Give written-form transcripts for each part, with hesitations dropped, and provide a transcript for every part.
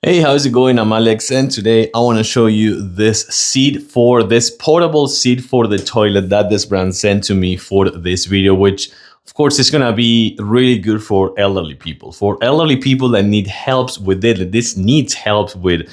Hey, how's it going? I'm Alex, and today I want to show you this portable seat for the toilet that this brand sent to me for this video, which of course is gonna be really good for elderly people. For elderly people that need help with it, this needs help with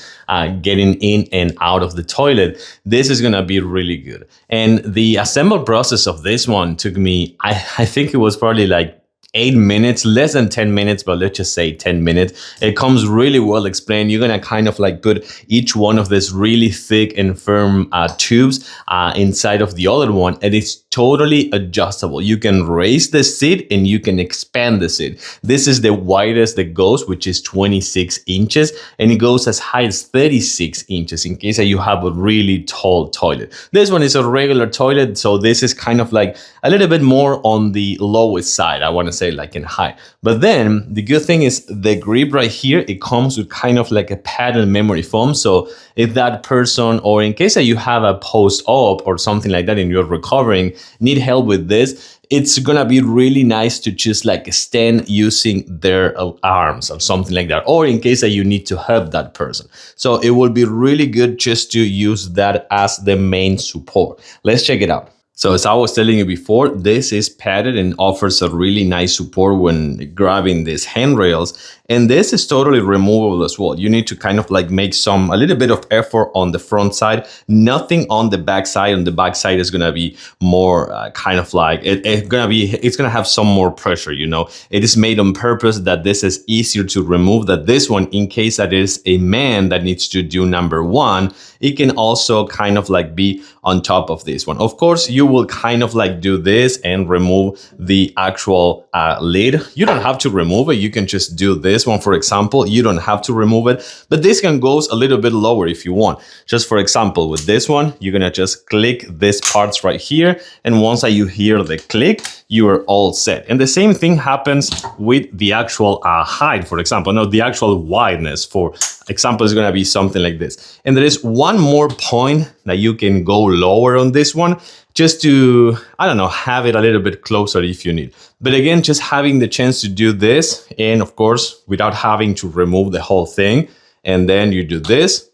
getting in and out of the toilet. This is gonna be really good. And the assemble process of this one took me, I think it was probably like 8 minutes, less than 10 minutes, but let's just say 10 minutes. It comes really well explained. You're gonna kind of like put each one of this really thick and firm tubes inside of the other one, and it's totally adjustable. You can raise the seat and you can expand the seat. This is the widest that goes, which is 26 inches, and it goes as high as 36 inches in case that you have a really tall toilet. This one is a regular toilet, so this is kind of like a little bit more on the lowest side, I want to say, like in height. But then the good thing is the grip right here, it comes with kind of like a padded memory foam. So if that person, or in case that you have a post-op or something like that and you're recovering, need help with this, it's gonna be really nice to just like stand using their arms or something like that, or in case that you need to help that person. So it will be really good just to use that as the main support. Let's check it out. So as I was telling you before, this is padded and offers a really nice support when grabbing these handrails. And this is totally removable as well. You need to kind of like make a little bit of effort on the front side, nothing on the back side. On the back side is gonna be more kind of like, it's gonna have some more pressure, you know. It is made on purpose that this is easier to remove than this one, in case that is a man that needs to do number one. It can also kind of like be on top of this one. Of course, you will kind of like do this and remove the actual lid. You don't have to remove it. You can just do this one, for example. You don't have to remove it, but this can go a little bit lower if you want. Just for example, with this one, you're gonna just click this parts right here. And once that you hear the click, you are all set. And the same thing happens with the actual height, for example. Now, the actual wideness, for example, is gonna be something like this. And there is one more point that you can go lower on this one, just to, I don't know, have it a little bit closer if you need. But again, just having the chance to do this, and of course, without having to remove the whole thing. And then you do this,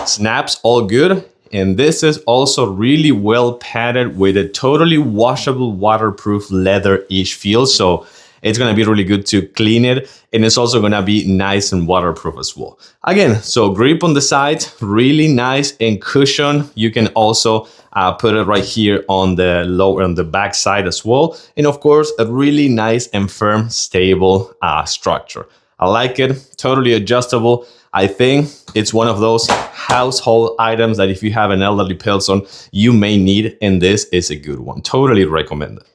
snaps, all good. And this is also really well padded with a totally washable, waterproof leather-ish feel. So it's gonna be really good to clean it, and it's also gonna be nice and waterproof as well. Again, so grip on the side, really nice, and cushion. You can also put it right here on the back side as well. And of course, a really nice and firm, stable structure. I like it, totally adjustable. I think it's one of those household items that if you have an elderly person, you may need, and this is a good one. Totally recommend it.